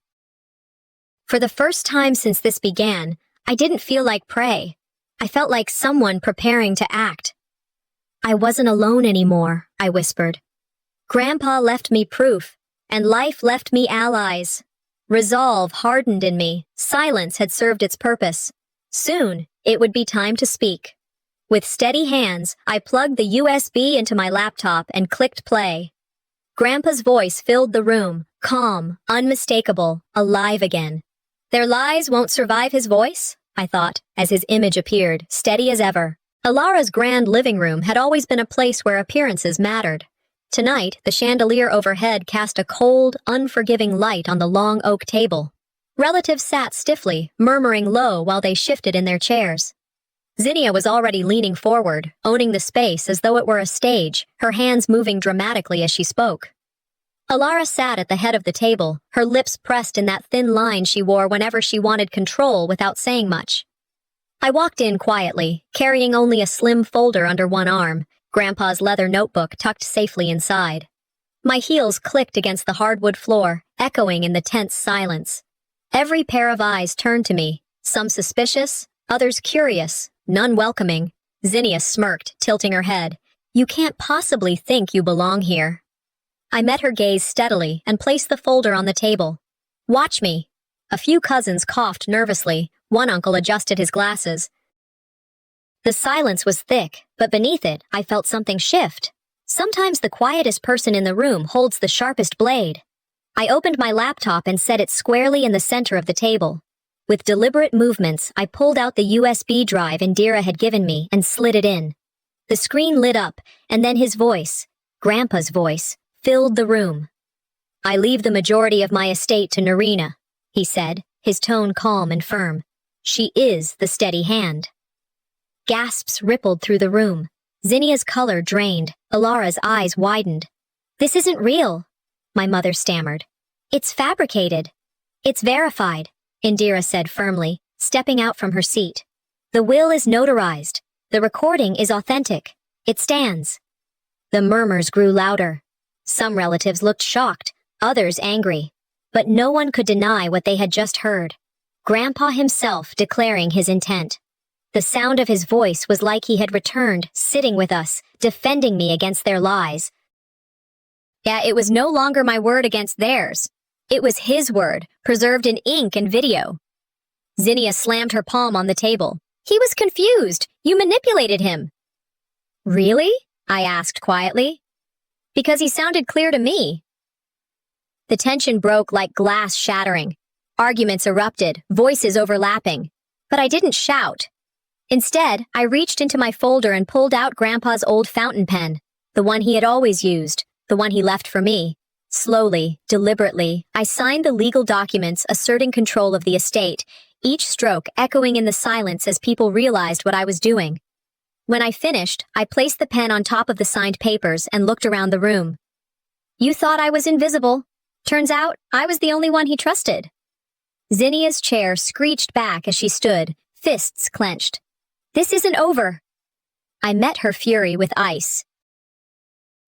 For the first time since this began, I didn't feel like prey. I felt like someone preparing to act. "I wasn't alone anymore," I whispered. "Grandpa left me proof, and life left me allies." Resolve hardened in me. Silence had served its purpose. Soon, it would be time to speak. With steady hands, I plugged the USB into my laptop and clicked play. Grandpa's voice filled the room, calm, unmistakable, alive again. "Their lies won't survive his voice?" I thought, as his image appeared, steady as ever. Alara's grand living room had always been a place where appearances mattered. Tonight, the chandelier overhead cast a cold, unforgiving light on the long oak table. Relatives sat stiffly, murmuring low while they shifted in their chairs. Zinnia was already leaning forward, owning the space as though it were a stage, her hands moving dramatically as she spoke. Alara sat at the head of the table, her lips pressed in that thin line she wore whenever she wanted control without saying much. I walked in quietly, carrying only a slim folder under one arm, Grandpa's leather notebook tucked safely inside. My heels clicked against the hardwood floor, echoing in the tense silence. Every pair of eyes turned to me, some suspicious, others curious, none welcoming. Zinnia smirked, tilting her head. "You can't possibly think you belong here." I met her gaze steadily and placed the folder on the table. "Watch me." A few cousins coughed nervously. One uncle adjusted his glasses. The silence was thick, but beneath it, I felt something shift. Sometimes the quietest person in the room holds the sharpest blade. I opened my laptop and set it squarely in the center of the table. With deliberate movements, I pulled out the USB drive Indira had given me and slid it in. The screen lit up, and then his voice, Grandpa's voice, filled the room. "I leave the majority of my estate to Narina," he said, his tone calm and firm. "She is the steady hand." Gasps rippled through the room. Zinnia's color drained. Alara's eyes widened. "This isn't real," my mother stammered. "It's fabricated." "It's verified," Indira said firmly, stepping out from her seat. "The will is notarized. The recording is authentic. It stands." The murmurs grew louder. Some relatives looked shocked, others angry. But no one could deny what they had just heard. Grandpa himself declaring his intent. The sound of his voice was like he had returned, sitting with us, defending me against their lies. Yeah, it was no longer my word against theirs. It was his word, preserved in ink and video. Zinnia slammed her palm on the table. "He was confused. You manipulated him." "Really?" I asked quietly. "Because he sounded clear to me." The tension broke like glass shattering. Arguments erupted, voices overlapping. But I didn't shout. Instead, I reached into my folder and pulled out Grandpa's old fountain pen, the one he had always used, the one he left for me. Slowly, deliberately, I signed the legal documents asserting control of the estate, each stroke echoing in the silence as people realized what I was doing. When I finished, I placed the pen on top of the signed papers and looked around the room. "You thought I was invisible. Turns out, I was the only one he trusted." Zinnia's chair screeched back as she stood, fists clenched. "This isn't over." I met her fury with ice.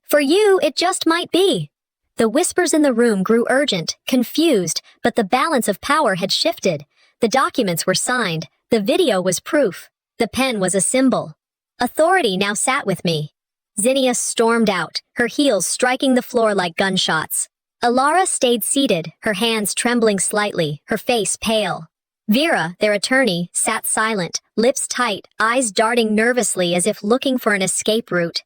"For you, it just might be." The whispers in the room grew urgent, confused, but the balance of power had shifted. The documents were signed, the video was proof, the pen was a symbol. Authority now sat with me. Zinnia stormed out, her heels striking the floor like gunshots. Alara stayed seated, her hands trembling slightly, her face pale. Vera, their attorney, sat silent, lips tight, eyes darting nervously as if looking for an escape route.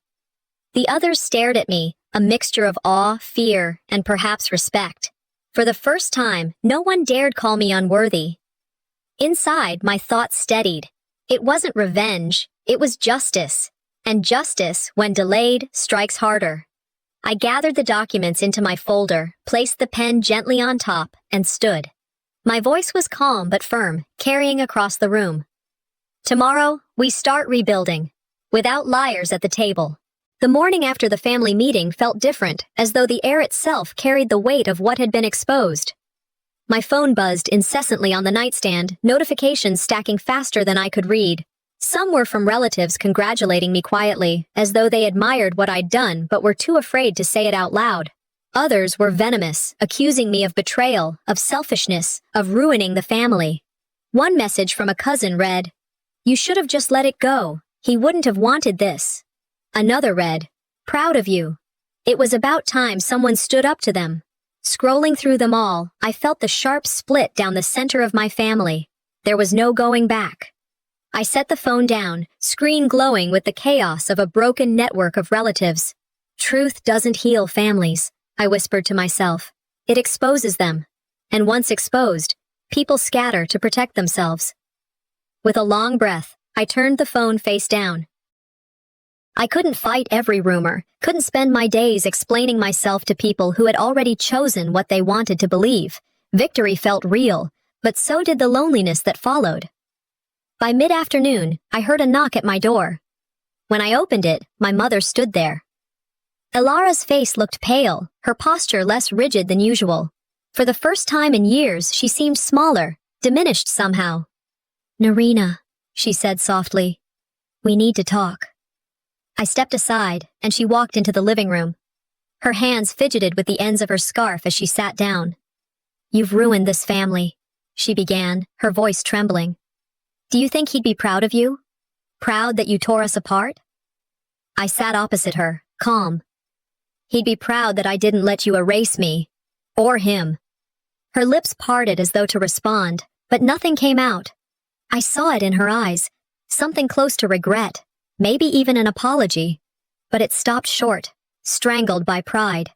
The others stared at me, a mixture of awe, fear, and perhaps respect. For the first time, no one dared call me unworthy. Inside, my thoughts steadied. It wasn't revenge, it was justice. And justice, when delayed, strikes harder. I gathered the documents into my folder, placed the pen gently on top, and stood. My voice was calm but firm, carrying across the room. "Tomorrow, we start rebuilding. Without liars at the table." The morning after the family meeting felt different, as though the air itself carried the weight of what had been exposed. My phone buzzed incessantly on the nightstand, notifications stacking faster than I could read. Some were from relatives congratulating me quietly, as though they admired what I'd done but were too afraid to say it out loud. Others were venomous, accusing me of betrayal, of selfishness, of ruining the family. One message from a cousin read, "You should have just let it go. He wouldn't have wanted this." Another read, "Proud of you." It was about time someone stood up to them. Scrolling through them all, I felt the sharp split down the center of my family. There was no going back. I set the phone down, screen glowing with the chaos of a broken network of relatives. "Truth doesn't heal families," I whispered to myself. "It exposes them. And once exposed, people scatter to protect themselves." With a long breath, I turned the phone face down. I couldn't fight every rumor, couldn't spend my days explaining myself to people who had already chosen what they wanted to believe. Victory felt real, but so did the loneliness that followed. By mid-afternoon, I heard a knock at my door. When I opened it, my mother stood there. Ilara's face looked pale, her posture less rigid than usual. For the first time in years, she seemed smaller, diminished somehow. "Narina," she said softly. "We need to talk." I stepped aside, and she walked into the living room. Her hands fidgeted with the ends of her scarf as she sat down. "You've ruined this family," she began, her voice trembling. "Do you think he'd be proud of you? Proud that you tore us apart?" I sat opposite her, calm. "He'd be proud that I didn't let you erase me. Or him." Her lips parted as though to respond, but nothing came out. I saw it in her eyes, something close to regret, maybe even an apology. But it stopped short, strangled by pride.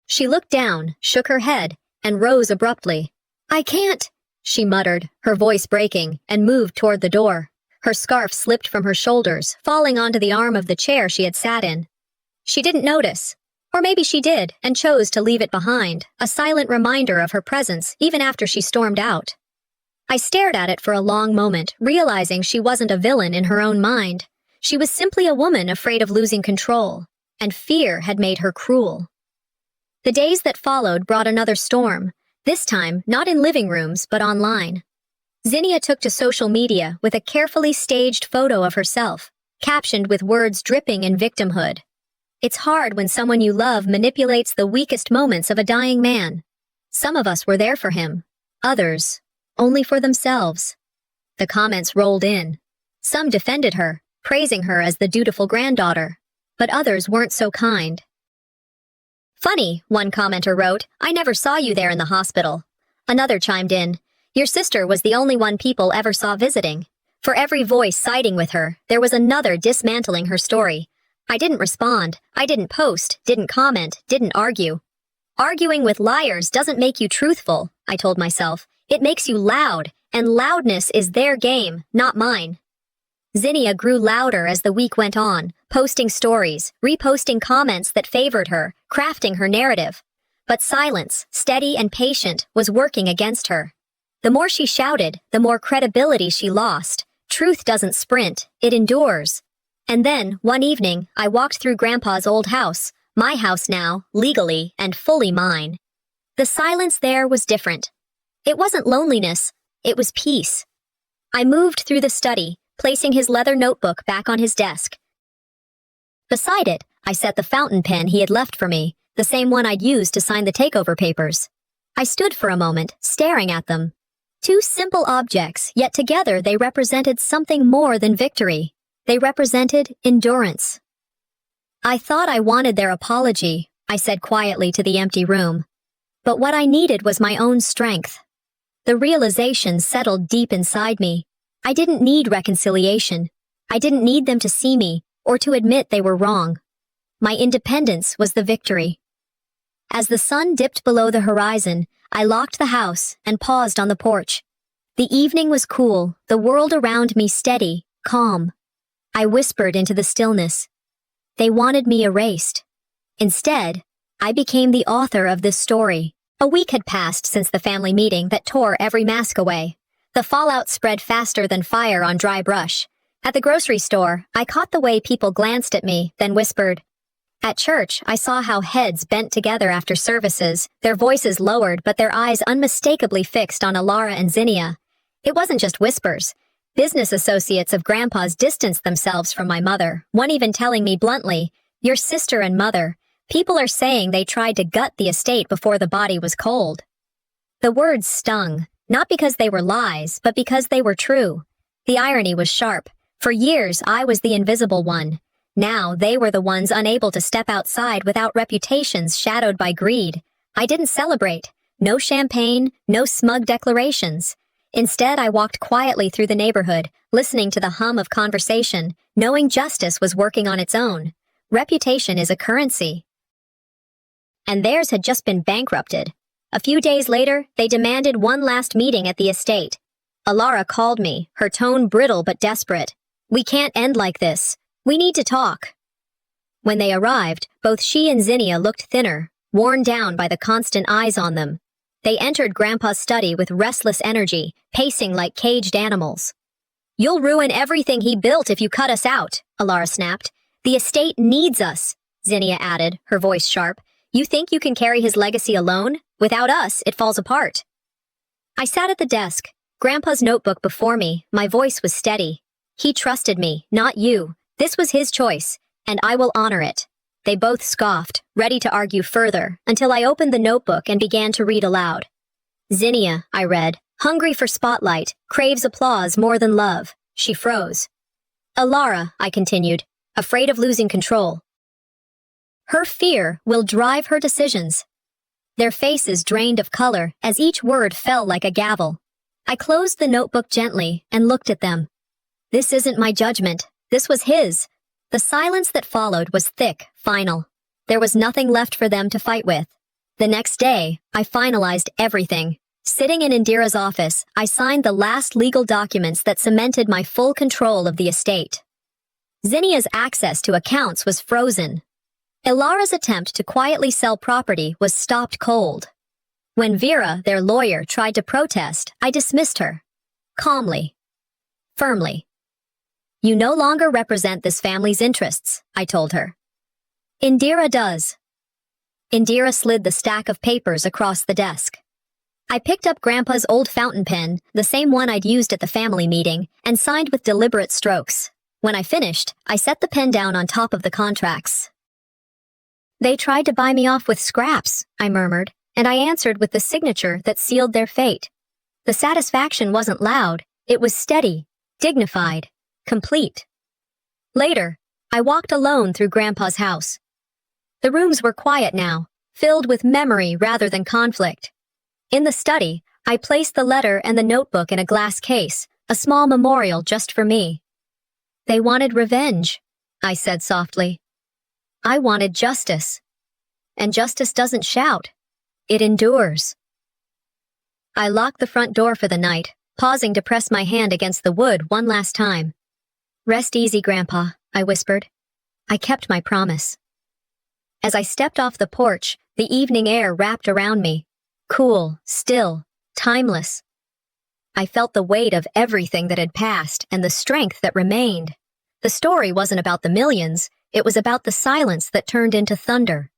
She looked down, shook her head, and rose abruptly. "I can't," she muttered, her voice breaking, and moved toward the door. Her scarf slipped from her shoulders, falling onto the arm of the chair she had sat in. She didn't notice. Or maybe she did, and chose to leave it behind, a silent reminder of her presence even after she stormed out. I stared at it for a long moment, realizing she wasn't a villain in her own mind. She was simply a woman afraid of losing control, and fear had made her cruel. The days that followed brought another storm, this time not in living rooms but online. Zinnia took to social media with a carefully staged photo of herself, captioned with words dripping in victimhood. It's hard when someone you love manipulates the weakest moments of a dying man. Some of us were there for him. Others, only for themselves. The comments rolled in. Some defended her, praising her as the dutiful granddaughter. But others weren't so kind. "Funny," one commenter wrote, "I never saw you there in the hospital." Another chimed in, "Your sister was the only one people ever saw visiting." For every voice siding with her, there was another dismantling her story. I didn't respond, I didn't post, didn't comment, didn't argue. Arguing with liars doesn't make you truthful, I told myself. It makes you loud, and loudness is their game, not mine. Zinnia grew louder as the week went on, posting stories, reposting comments that favored her, crafting her narrative. But silence, steady and patient, was working against her. The more she shouted, the more credibility she lost. Truth doesn't sprint, it endures. And then, one evening, I walked through Grandpa's old house, my house now, legally and fully mine. The silence there was different. It wasn't loneliness, it was peace. I moved through the study, placing his leather notebook back on his desk. Beside it, I set the fountain pen he had left for me, the same one I'd used to sign the takeover papers. I stood for a moment, staring at them. Two simple objects, yet together they represented something more than victory. They represented endurance. "I thought I wanted their apology," I said quietly to the empty room. But what I needed was my own strength. The realization settled deep inside me. I didn't need reconciliation. I didn't need them to see me, or to admit they were wrong. My independence was the victory. As the sun dipped below the horizon, I locked the house and paused on the porch. The evening was cool, the world around me steady, calm. I whispered into the stillness. They wanted me erased. Instead, I became the author of this story. A week had passed since the family meeting that tore every mask away. The fallout spread faster than fire on dry brush. At the grocery store, I caught the way people glanced at me, then whispered. At church, I saw how heads bent together after services, their voices lowered but their eyes unmistakably fixed on Ilara and Zinnia. It wasn't just whispers. Business associates of Grandpa's distanced themselves from my mother, one even telling me bluntly, "Your sister and mother. People are saying they tried to gut the estate before the body was cold." The words stung, not because they were lies, but because they were true. The irony was sharp. For years, I was the invisible one. Now, they were the ones unable to step outside without reputations shadowed by greed. I didn't celebrate. No champagne, no smug declarations. Instead, I walked quietly through the neighborhood, listening to the hum of conversation, knowing justice was working on its own. Reputation is a currency. And theirs had just been bankrupted. A few days later, they demanded one last meeting at the estate. Ilara called me, her tone brittle but desperate. "We can't end like this. We need to talk." When they arrived, both she and Zinnia looked thinner, worn down by the constant eyes on them. They entered Grandpa's study with restless energy, pacing like caged animals. You'll ruin everything he built if you cut us out, Alara snapped. The estate needs us, Zinnia added, her voice sharp. You think you can carry his legacy alone? Without us, it falls apart. I sat at the desk, Grandpa's notebook before me. My voice was steady. He trusted me, not you. This was his choice, and I will honor it. They both scoffed, ready to argue further, until I opened the notebook and began to read aloud. Zinnia, I read, hungry for spotlight, craves applause more than love. She froze. Alara, I continued, afraid of losing control. Her fear will drive her decisions. Their faces drained of color as each word fell like a gavel. I closed the notebook gently and looked at them. This isn't my judgment. This was his. The silence that followed was thick, final. There was nothing left for them to fight with. The next day, I finalized everything. Sitting in Indira's office, I signed the last legal documents that cemented my full control of the estate. Zinnia's access to accounts was frozen. Ilara's attempt to quietly sell property was stopped cold. When Vera, their lawyer, tried to protest, I dismissed her. Calmly. Firmly. You no longer represent this family's interests, I told her. Indira does. Indira slid the stack of papers across the desk. I picked up Grandpa's old fountain pen, the same one I'd used at the family meeting, and signed with deliberate strokes. When I finished, I set the pen down on top of the contracts. They tried to buy me off with scraps, I murmured, and I answered with the signature that sealed their fate. The satisfaction wasn't loud, it was steady, dignified, complete. Later, I walked alone through Grandpa's house. The rooms were quiet now, filled with memory rather than conflict. In the study, I placed the letter and the notebook in a glass case, a small memorial just for me. They wanted revenge, I said softly. I wanted justice. And justice doesn't shout. It endures. I locked the front door for the night, pausing to press my hand against the wood one last time. Rest easy, Grandpa, I whispered. I kept my promise. As I stepped off the porch, the evening air wrapped around me. Cool, still, timeless. I felt the weight of everything that had passed and the strength that remained. The story wasn't about the millions, it was about the silence that turned into thunder.